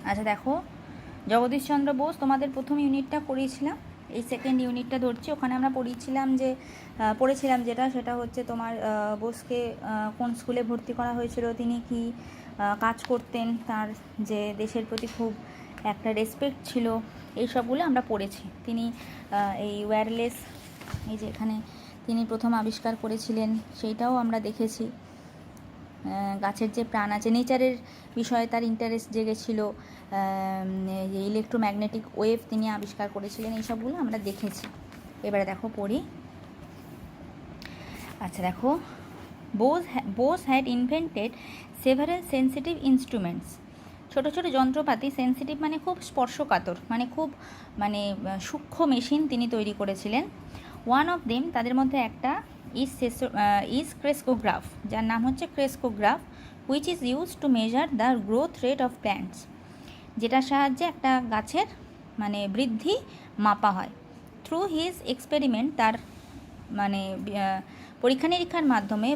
আচ্ছা দেখো, জগদীশচন্দ্র বোস তোমাদের প্রথম ইউনিটটা করিয়েছিলাম, এই সেকেন্ড ইউনিটটা ধরছি। ওখানে আমরা পড়েছিলাম সেটা হচ্ছে তোমার বোসকে কোন স্কুলে ভর্তি করা হয়েছিল, তিনি কি কাজ করতেন, তার যে দেশের প্রতি খুব একটা রেসপেক্ট ছিল, এই সবগুলো আমরা পড়েছি। তিনি এই ওয়্যারলেস, এই যে এখানে তিনি প্রথম আবিষ্কার করেছিলেন, সেইটাও আমরা দেখেছি। গাছের যে প্রাণ আছে, নেচারের বিষয়ে তার ইন্টারেস্ট জেগেছিল, যে ইলেকট্রোম্যাগনেটিক ওয়েভ তিনি আবিষ্কার করেছিলেন, এই সবগুলো আমরা দেখেছি। এবারে দেখো পড়ি। আচ্ছা দেখো, Bose had invented several sensitive instruments. ছোটো ছোটো যন্ত্রপাতি, সেন্সিটিভ মানে খুব স্পর্শকাতর, মানে খুব সূক্ষ্ম মেশিন তিনি তৈরি করেছিলেন। ওয়ান অফ দেম, তাদের মধ্যে একটা ইজ ক্রেস্কোগ্রাফ, যার নাম হচ্ছে crescograph, which is use to measure the growth rate of plants, যেটার সাহায্যে একটা গাছের বৃদ্ধি মাপা হয়। থ্রু হিজ এক্সপেরিমেন্ট, তার পরীক্ষা নিরীক্ষার মাধ্যমে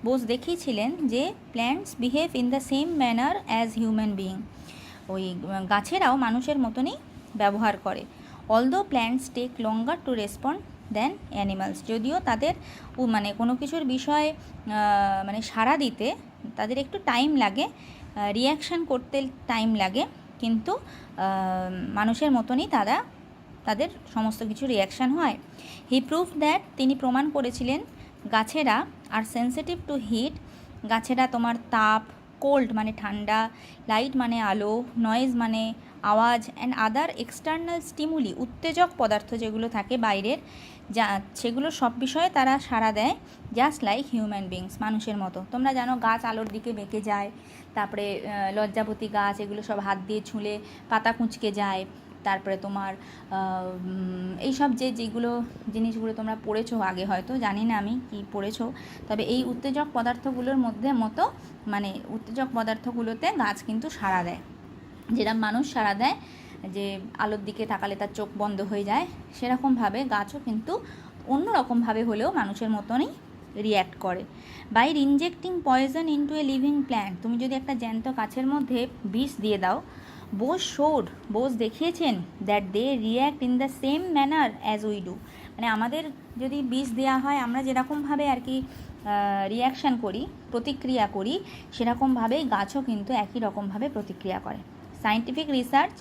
বোস দেখিয়েছিলেন যে plants behave in the same manner as human being, ওই গাছেরাও মানুষের মতনই ব্যবহার করে। Although plants take longer to respond than animals, যদিও তাদের কোনো কিছুর বিষয়ে সাড়া দিতে তাদের একটু টাইম লাগে, রিয়াকশান করতে টাইম লাগে, কিন্তু মানুষের মতনই তাদের সমস্ত কিছু রিয়াকশান হয়। হি প্রুভ দ্যাট, তিনি প্রমাণ করেছিলেন গাছেরা আর সেন্সিটিভ টু হিট, গাছেরা তোমার তাপ, কোল্ড মানে ঠান্ডা, লাইট মানে আলো, নয়েজ মানে আওয়াজ, অ্যান্ড আদার এক্সটার্নাল স্টিমুলি, উত্তেজক পদার্থ যেগুলো থাকে বাইরের, সেগুলো সব বিষয়ে তারা সাড়া দেয়, জাস্ট লাইক হিউম্যান বিংস, মানুষের মতো। তোমরা জানো গাছ আলোর দিকে বেঁকে যায়, তারপরে লজ্জাপতি গাছ এগুলো সব হাত দিয়ে ছুঁলে পাতা কুঁচকে যায়, তারপরে তোমার এইসব যেগুলো জিনিসগুলো তোমরা পড়েছো আগে, হয়তো জানি না আমি কি পড়েছো, তবে এই উত্তেজক পদার্থগুলোর উত্তেজক পদার্থগুলোতে গাছ কিন্তু সাড়া দেয়, যেরকম মানুষ সাড়া দেয় যে আলোর দিকে তাকালে তার চোখ বন্ধ হয়ে যায়, সেরকমভাবে গাছও কিন্তু অন্যরকমভাবে হলেও মানুষের মতনই রিয়্যাক্ট করে। By injecting poison into a living plant, তুমি যদি একটা জ্যান্ত গাছের মধ্যে বিষ দিয়ে দাও, বোস দেখিয়েছেন that they react in the same manner as we do, আমাদের যদি বিষ দেওয়া হয়, আমরা যেরকমভাবে আর কি রিয়াকশান করি, প্রতিক্রিয়া করি, সেরকমভাবেই গাছও কিন্তু একই রকমভাবে প্রতিক্রিয়া করে। Scientific research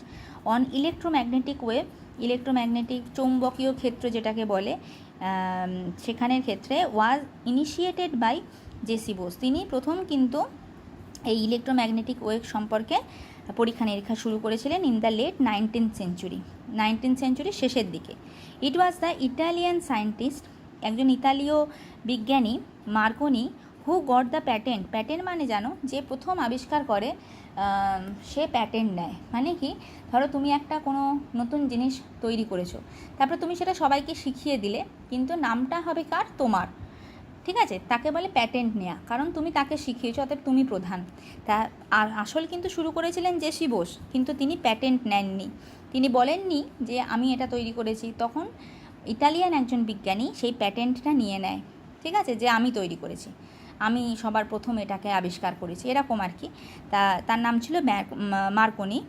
on electromagnetic wave, electromagnetic চৌম্বকীয় ক্ষেত্র যেটাকে বলে, সেখানের ক্ষেত্রে ওয়াজ ইনিশিয়েটেড বাই জেসি বোস, তিনি প্রথম কিন্তু এই ইলেকট্রোম্যাগনেটিক ওয়েভ সম্পর্কে পরীক্ষা নিরীক্ষা শুরু করেছিলেন ইন দ্য লেট 19th সেঞ্চুরির শেষের দিকে। ইট ওয়াজ দ্য ইটালিয়ান সায়েন্টিস্ট, একজন ইতালীয় বিজ্ঞানী, Marconi, who got the patent মানে জানো, যে প্রথম আবিষ্কার করে সে প্যাটেন্ট নেয়। মানে কি, ধরো তুমি একটা কোনো নতুন জিনিস তৈরি করেছো, তারপর তুমি সেটা সবাইকে শিখিয়ে দিলে, কিন্তু নামটা হবে কার? তোমার, ঠিক আছে, তাকে বলে প্যাটেন্ট নেওয়া, কারণ তুমি তাকে শিখিয়েছো, অর্থাৎ তুমি প্রধান। আর আসল কিন্তু শুরু করেছিলেন জেসি বোস, কিন্তু তিনি প্যাটেন্ট নেননি, তিনি বলেননি যে আমি এটা তৈরি করেছি। তখন ইতালিয়ান একজন বিজ্ঞানী সেই প্যাটেন্টটা নিয়ে নেয়, ঠিক আছে, যে আমি তৈরি করেছি, আমি সবার প্রথম এটাকে আবিষ্কার করেছি, এরকম আর কি। তার নাম ছিল Marconi,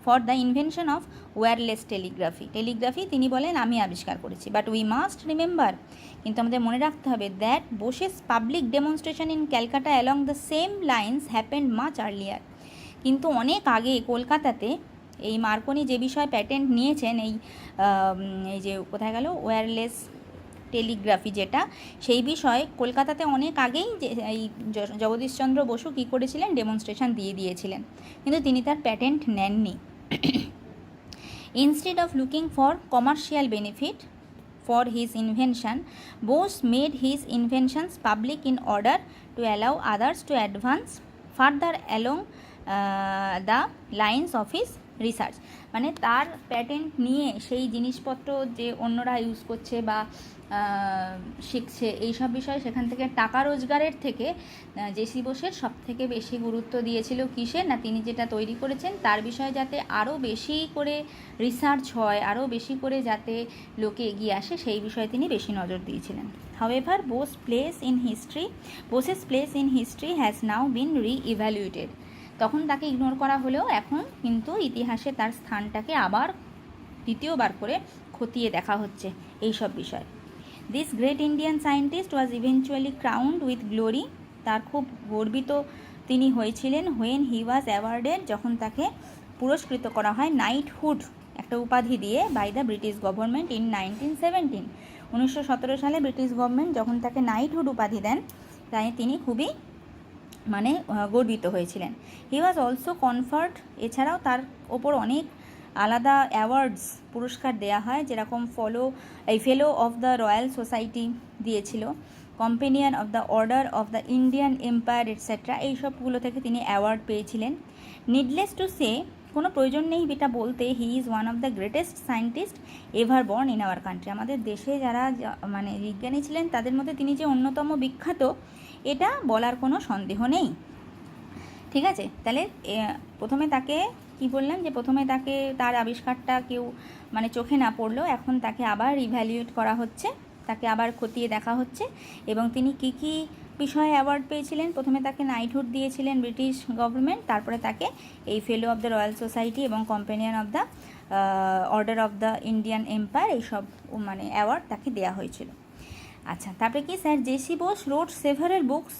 for the invention of wireless telegraphy তিনি বলেন আমি আবিষ্কার করেছি। বাট উই মাস্ট রিমেম্বার, কিন্তু আমাদের মনে রাখতে হবে, that Bose's public demonstration in Calcutta along the same lines happened much earlier, কিন্তু অনেক আগে কলকাতাতে এই মার্কনি যে বিষয়ে প্যাটেন্ট নিয়েছেন, এই যে কোথায় গেল, ওয়্যারলেস টেলিগ্রাফি যেটা, সেই বিষয়ে কলকাতাতে অনেক আগেই যে এই জগদীশচন্দ্র বসু কী করেছিলেন, ডেমনস্ট্রেশন দিয়ে দিয়েছিলেন, কিন্তু তিনি তার প্যাটেন্ট নেননি। Instead of looking for commercial benefit for his invention, Bose made his inventions public in order to allow others to advance further along the lines of his research. তার প্যাটেন্ট নিয়ে সেই জিনিসপত্র যে অন্যরা ইউজ করছে বা শিখছে, এইসব বিষয়ে সেখান থেকে টাকা রোজগারের থেকে জেসি বোসের সব থেকে বেশি গুরুত্ব দিয়েছিল কিসে না, তিনি যেটা তৈরি করেছেন তার বিষয়ে যাতে আরও বেশি করে রিসার্চ হয়, আরও বেশি করে যাতে লোকে এগিয়ে আসে, সেই বিষয়ে তিনি বেশি নজর দিয়েছিলেন। However Bose's place in history has now been re-evaluated, তখন তাকে ইগনোর করা হলেও এখন কিন্তু ইতিহাসে তার স্থানটাকে আবার দ্বিতীয়বার করে খতিয়ে দেখা হচ্ছে এই সব বিষয়। This great Indian scientist was eventually crowned with glory, তার খুব গর্বিত তিনি হয়েছিলেন হোয়েন হি ওয়াজ অ্যাওয়ার্ডেড, যখন তাকে পুরস্কৃত করা হয় নাইটহুড একটা উপাধি দিয়ে by the British government in 1917। 1917 সালে ব্রিটিশ গভর্নমেন্ট যখন তাকে নাইটহুড উপাধি দেন, তাই তিনি খুবই মানে গর্বিত হয়েছিলেন। হি ওয়াজ অলসো কনফার্ড, এছাড়াও তার ওপর অনেক আলাদা অ্যাওয়ার্ডস পুরস্কার দেয়া হয়, যেরকম Fellow of the Royal Society দিয়েছিল, Companion of the Order of the Indian Empire etcetera, এইসবগুলো থেকে তিনি অ্যাওয়ার্ড পেয়েছিলেন। নিডলেস টু সে, কোনো প্রয়োজন নেই এটা বলতে, he is one of the greatest scientist ever born in our country, আমাদের দেশে যারা মানে বিজ্ঞানী ছিলেন তাদের মধ্যে তিনি যে অন্যতম বিখ্যাত, এটা বলার কোনো সন্দেহ নেই। ঠিক আছে, তাহলে প্রথমে তাকে কি বললাম যে প্রথমে তাকে তার আবিষ্কারটা কেউ মানে চোখে না পড়লেও এখন তাকে আবার ইভ্যালুয়েট করা হচ্ছে, তাকে আবার খতিয়ে দেখা হচ্ছে, এবং তিনি কি কি বিষয়ে অ্যাওয়ার্ড পেয়েছিলেন। প্রথমে তাকে নাইটহুড দিয়েছিলেন ব্রিটিশ গভর্নমেন্ট, তারপরে তাকে এই Fellow of the Royal Society এবং Companion of the Order of the Indian Empire এইসব মানে অ্যাওয়ার্ড তাকে দেওয়া হয়েছিল। আচ্ছা, তারপরে কি sir J C Bose wrote several books,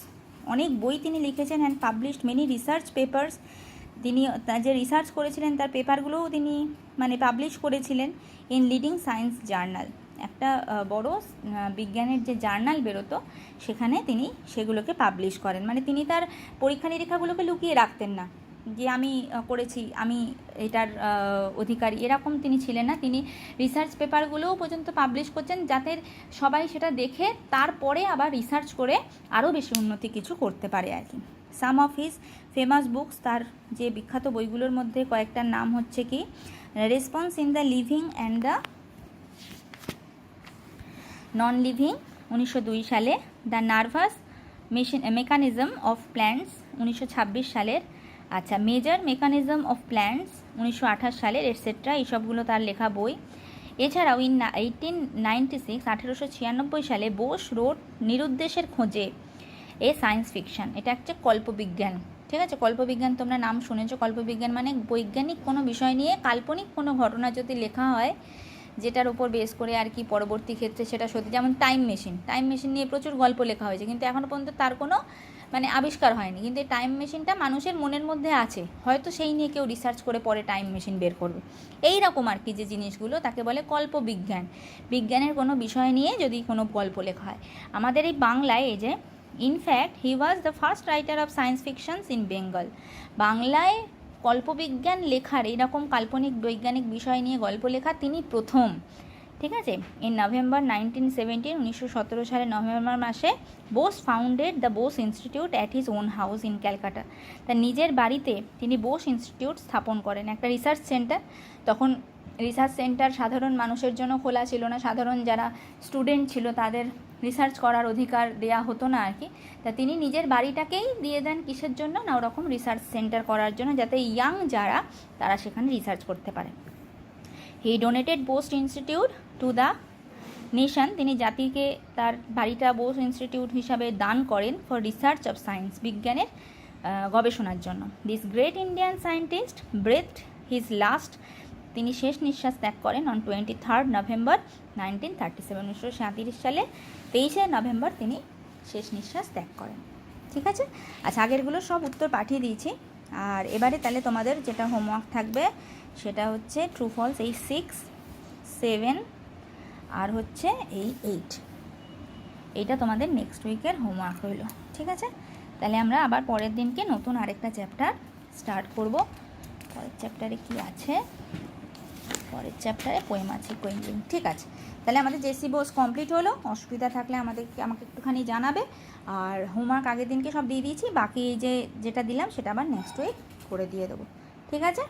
অনেক বই তিনি লিখেছেন, and published many research papers, তিনি যে রিসার্চ করেছিলেন তার পেপারগুলোও তিনি মানে পাবলিশ করেছিলেন ইন লিডিং সায়েন্স জার্নাল, একটা বড় বিজ্ঞানের যে জার্নাল বেরোতো সেখানে তিনি সেগুলোকে পাবলিশ করেন। মানে তিনি তার পরীক্ষা নিরীক্ষাগুলোকে লুকিয়ে রাখতেন না যে আমি করেছি, আমি এটার অধিকারী, এরকম তিনি ছিলেন না। তিনি রিসার্চ পেপারগুলোও পর্যন্ত পাবলিশ করছেন যাতে সবাই সেটা দেখে তারপরে আবার রিসার্চ করে আরও বেশি উন্নতি কিছু করতে পারে আর কি। সাম অফ হিজ ফেমাস বুকস, তার যে বিখ্যাত বইগুলোর মধ্যে কয়েকটার নাম হচ্ছে কি response in the living and the non living 1902 সালে, the nervous mechanism of plants 1926 সালের, আচ্ছা মেজর মেকানিজম অফ প্ল্যান্টস 1928 সালের এটসেট্রা, এইসবগুলো তার লেখা বই। এছাড়াও 1896 সালে বোস রোড নিরুদ্দেশের খোঁজে এ সায়েন্স ফিকশন, এটা একটা কল্পবিজ্ঞান। ঠিক আছে, কল্পবিজ্ঞান তোমরা নাম শুনেছো, কল্পবিজ্ঞান মানে বৈজ্ঞানিক কোনো বিষয় নিয়ে কাল্পনিক কোনো ঘটনা যদি লেখা হয় যেটার উপর বেস করে আর কি পরবর্তী ক্ষেত্রে সেটা সত্যি, যেমন টাইম মেশিন নিয়ে প্রচুর গল্প লেখা হয়েছে কিন্তু এখনও পর্যন্ত তার কোনো মানে আবিষ্কার হয়নি, কিন্তু এই টাইম মেশিনটা মানুষের মনের মধ্যে আছে, হয়তো সেই নিয়ে কেউ রিসার্চ করে পরে টাইম মেশিন বের করবে। এই রকম আর কি যে জিনিসগুলো তাকে বলে কল্পবিজ্ঞান, বিজ্ঞানের কোনো বিষয় নিয়ে যদি কোনো গল্প লেখা হয়। আমাদের এই বাংলায় এই যে in fact he was the first writer of science fictions in Bengal, বাংলায় কল্পবিজ্ঞান লেখার, এইরকম কাল্পনিক বৈজ্ঞানিক বিষয় নিয়ে গল্প লেখা তিনি প্রথম। ঠিক আছে, ইন নভেম্বর 1917 সালের নভেম্বর মাসে Bose founded the Bose institute at his own house in Calcutta, তার নিজের বাড়িতে তিনি বোস ইনস্টিটিউট স্থাপন করেন, একটা রিসার্চ সেন্টার। তখন রিসার্চ সেন্টার সাধারণ মানুষের জন্য খোলা ছিল না, সাধারণ যারা স্টুডেন্ট ছিল তাদের রিসার্চ করার অধিকার দেয়া হতো না আর কি, তা তিনি নিজের বাড়িটাকেই দিয়ে দেন কিসের জন্য না ওরকম রিসার্চ সেন্টার করার জন্য, যাতে ইয়াং যারা তারা সেখানে রিসার্চ করতে পারে। He donated Bose Institute to the nation, তিনি জাতিকে তার বাড়িটা বোস ইনস্টিটিউট হিসাবে দান করেন ফর রিসার্চ অফ সায়েন্স, বিজ্ঞানের গবেষণার জন্য। This great Indian scientist breathed his last, তিনি শেষ নিঃশ্বাস ত্যাগ করেন অন 23 নভেম্বর 1937, 1937 সালে 23 নভেম্বর তিনি শেষ নিঃশ্বাস ত্যাগ করেন। ঠিক আছে, আচ্ছা আগেরগুলো সব উত্তর পাঠিয়ে দিয়েছি, আর এবারে তাহলে তোমাদের যেটা হোমওয়ার্ক থাকবে সেটা হচ্ছে ট্রু ফলস এই 6, 7 আর হচ্ছে এই 8, এইটা তোমাদের নেক্সট উইকের হোমওয়ার্ক হইল। ঠিক আছে, তাহলে আমরা আবার পরের দিনকে নতুন আরেকটা চ্যাপ্টার স্টার্ট করব। পরের চ্যাপ্টারে কি আছে, পরের চ্যাপ্টারে পোয়েম আছে কোয়েঞ্জিং। ঠিক আছে, তাহলে আমাদের জেসি বোস কমপ্লিট হলো, অসুবিধা থাকলে আমাকে একটুখানি জানাবে, আর হোমওয়ার্ক আগের দিনকে সব দিয়ে দিয়েছি, বাকি এই যেটা দিলাম সেটা আবার নেক্সট উইক করে দিয়ে দেবো। ঠিক আছে।